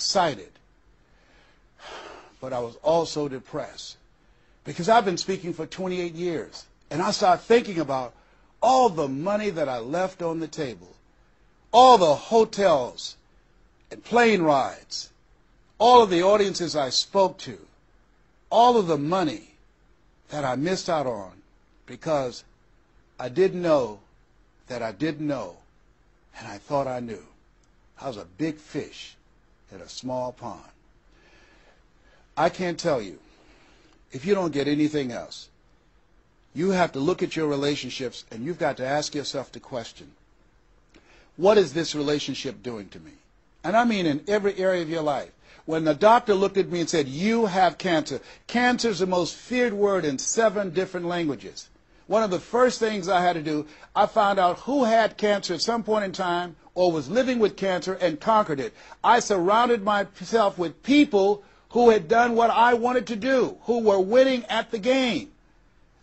excited, but I was also depressed because I've been speaking for 28 years. And I started thinking about all the money that I left on the table, all the hotels and plane rides, all of the audiences I spoke to, all of the money that I missed out on because I didn't know that I didn't know, and I thought I knew. I was a big fish in a small pond. I can't tell you, if you don't get anything else, you have to look at your relationships and you've got to ask yourself the question, what is this relationship doing to me? And I mean in every area of your life. When the doctor looked at me and said, you have cancer. Cancer is the most feared word in 7 different languages. One of the first things I had to do, I found out who had cancer at some point in time or was living with cancer and conquered it. I surrounded myself with people who had done what I wanted to do, who were winning at the game.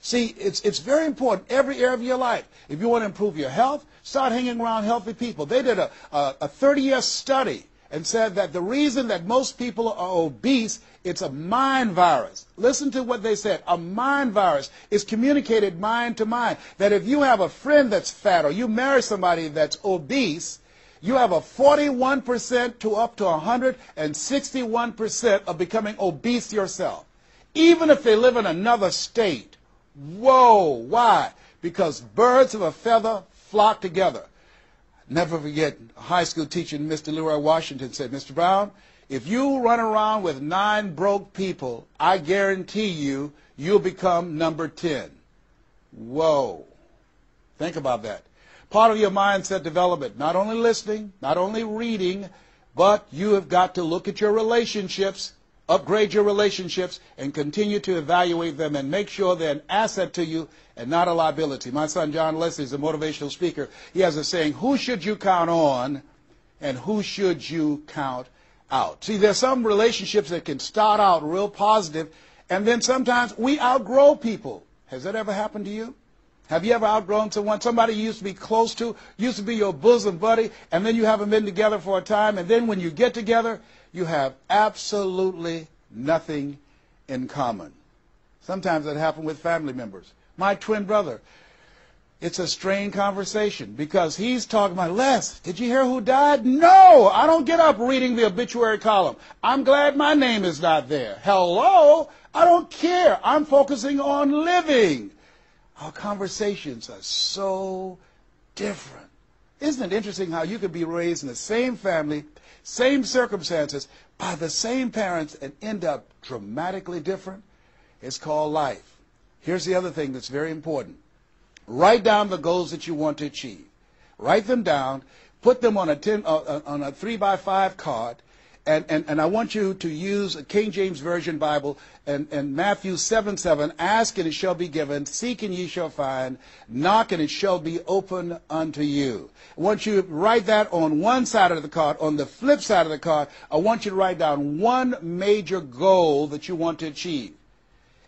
See, it's very important, every area of your life. If you want to improve your health, start hanging around healthy people. They did a 30-year study and said that the reason that most people are obese, it's a mind virus. Listen to what they said. A mind virus is communicated mind to mind. That if you have a friend that's fat or you marry somebody that's obese, you have a 41% to up to 161% of becoming obese yourself. Even if they live in another state. Whoa, why? Because birds of a feather flock together. Never forget, a high school teacher, Mr. Leroy Washington, said, Mr. Brown, if you run around with 9 broke people, I guarantee you, you'll become number 10. Whoa. Think about that. Part of your mindset development, not only listening, not only reading, but you have got to look at your relationships, upgrade your relationships, and continue to evaluate them and make sure they're an asset to you and not a liability. My son John Leslie is a motivational speaker. He has a saying, who should you count on and who should you count out? See, there's some relationships that can start out real positive, and then sometimes we outgrow people. Has that ever happened to you? Have you ever outgrown someone? Somebody you used to be close to, used to be your bosom buddy, and then you haven't been together for a time, and then when you get together, you have absolutely nothing in common. Sometimes that happens with family members. My twin brother, it's a strained conversation because he's talking about, Les, did you hear who died? No, I don't get up reading the obituary column. I'm glad my name is not there. Hello, I don't care. I'm focusing on living. Our conversations are so different. Isn't it interesting how you could be raised in the same family, same circumstances, by the same parents and end up dramatically different? It's called life. Here's the other thing that's very important. Write down the goals that you want to achieve. Write them down. Put them on a 3x5 card. And I want you to use a King James Version Bible and Matthew 7:7, ask and it shall be given, seek and ye shall find, knock and it shall be open unto you. I want you to write that on one side of the card. On the flip side of the card, I want you to write down one major goal that you want to achieve.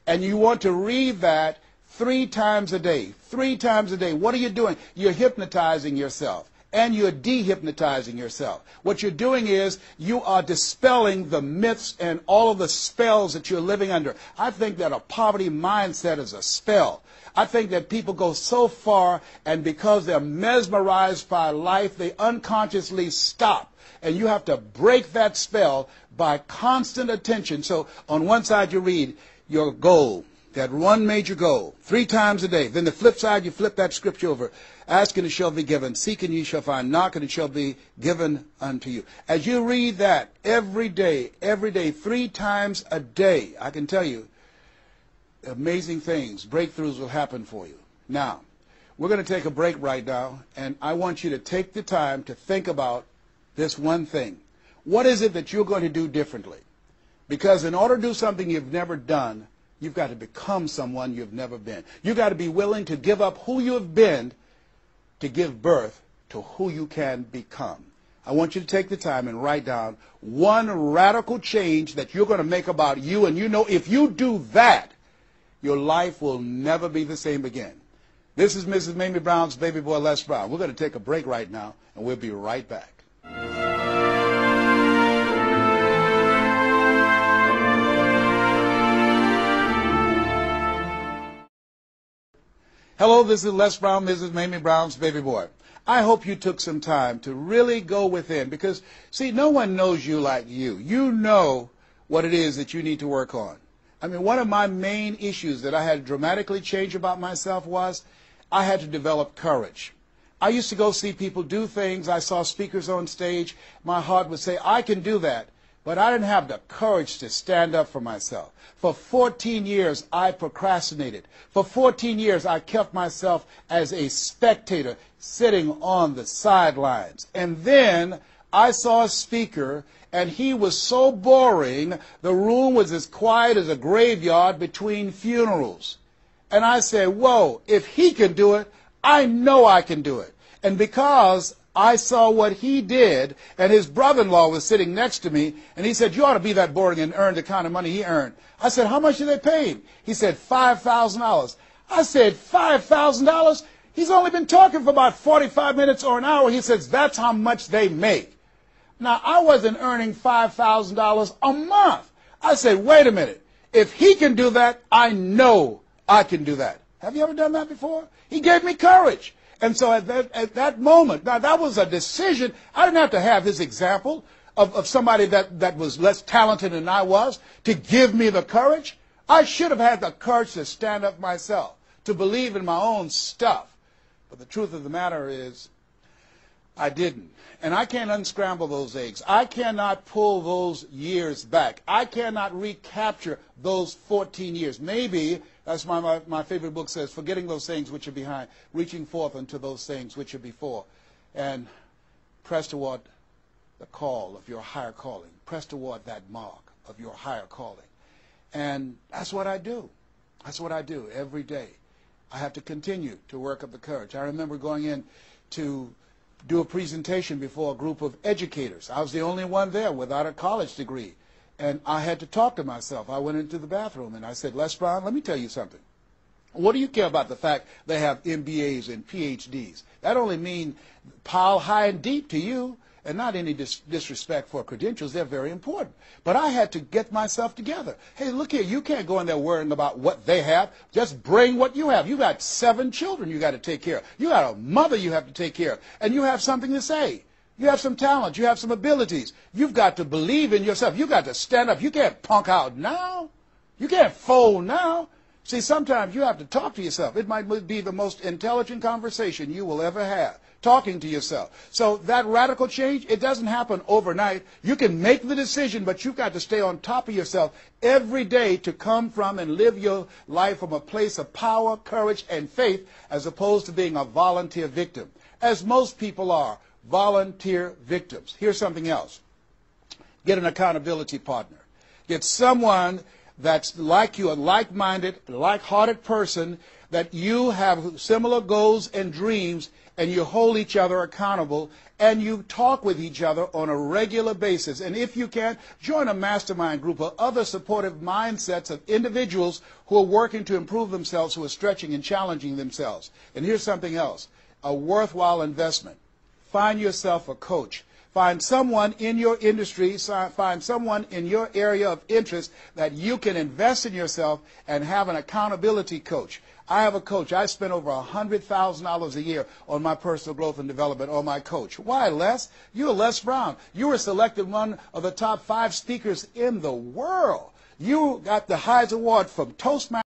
And you want to read that 3 times a day. 3 times a day. What are you doing? You're hypnotizing yourself. And you're dehypnotizing yourself. What you're doing is you are dispelling the myths and all of the spells that you're living under. I think that a poverty mindset is a spell. I think that people go so far, and because they're mesmerized by life, they unconsciously stop. And you have to break that spell by constant attention. So on one side you read your goal, that one major goal, 3 times a day. Then the flip side, you flip that scripture over. Ask and it shall be given. Seek and ye shall find. Knock and it shall be given unto you. As you read that every day, 3 times a day, I can tell you, amazing things, breakthroughs will happen for you. Now, we're going to take a break right now, and I want you to take the time to think about this one thing. What is it that you're going to do differently? Because in order to do something you've never done, you've got to become someone you've never been. You've got to be willing to give up who you have been to give birth to who you can become. I want you to take the time and write down one radical change that you're going to make about you, and you know if you do that, your life will never be the same again. This is Mrs. Mamie Brown's baby boy Les Brown. We're going to take a break right now, and we'll be right back. Hello, this is Les Brown, Mrs. Mamie Brown's baby boy. I hope you took some time to really go within because, see, no one knows you like you. You know what it is that you need to work on. I mean, one of my main issues that I had to dramatically change about myself was I had to develop courage. I used to go see people do things. I saw speakers on stage. My heart would say, I can do that. But I didn't have the courage to stand up for myself. For 14 years, I procrastinated. For 14 years, I kept myself as a spectator sitting on the sidelines. And then I saw a speaker, and he was so boring, the room was as quiet as a graveyard between funerals. And I said, whoa, if he can do it, I know I can do it. And because I saw what he did, and his brother-in-law was sitting next to me, and he said, you ought to be that boring and earn the kind of money he earned. I said, how much did they pay him? He said, $5,000. I said, $5,000? He's only been talking for about 45 minutes or an hour. He says, that's how much they make. Now, I wasn't earning $5,000 a month. I said, wait a minute. If he can do that, I know I can do that. Have you ever done that before? He gave me courage. And so at that moment, now that was a decision. I didn't have to have his example of somebody that was less talented than I was to give me the courage. I should have had the courage to stand up myself, to believe in my own stuff. But the truth of the matter is, I didn't. And I can't unscramble those eggs. I cannot pull those years back. I cannot recapture those 14 years. Maybe, that's why my favorite book says, forgetting those things which are behind, reaching forth unto those things which are before. And press toward the call of your higher calling. Press toward that mark of your higher calling. And that's what I do. That's what I do every day. I have to continue to work up the courage. I remember going in to do a presentation before a group of educators. I was the only one there without a college degree. And I had to talk to myself. I went into the bathroom and I said, Les Brown, let me tell you something. What do you care about the fact they have MBAs and PhDs? That only means pile high and deep to you, and not any disrespect for credentials. They're very important. But I had to get myself together. Hey, look here, you can't go in there worrying about what they have. Just bring what you have. You got 7 children you got to take care of. You got a mother you have to take care of. And you have something to say. You have some talent. You have some abilities. You've got to believe in yourself. You've got to stand up. You can't punk out now. You can't fold now. See, sometimes you have to talk to yourself. It might be the most intelligent conversation you will ever have, talking to yourself. So that radical change, it doesn't happen overnight. You can make the decision, but you've got to stay on top of yourself every day to come from and live your life from a place of power, courage, and faith, as opposed to being a volunteer victim, as most people are, volunteer victims. Here's something else. Get an accountability partner. Get someone that's like you, a like-minded, like-hearted person, that you have similar goals and dreams, and you hold each other accountable, and you talk with each other on a regular basis. And if you can, join a mastermind group of other supportive mindsets of individuals who are working to improve themselves, who are stretching and challenging themselves. And here's something else, a worthwhile investment. Find yourself a coach. Find someone in your industry, find someone in your area of interest that you can invest in yourself and have an accountability coach. I have a coach. I spend over $100,000 a year on my personal growth and development on my coach. Why, Les? You're Les Brown. You were selected one of the top 5 speakers in the world. You got the highest award from Toastmasters.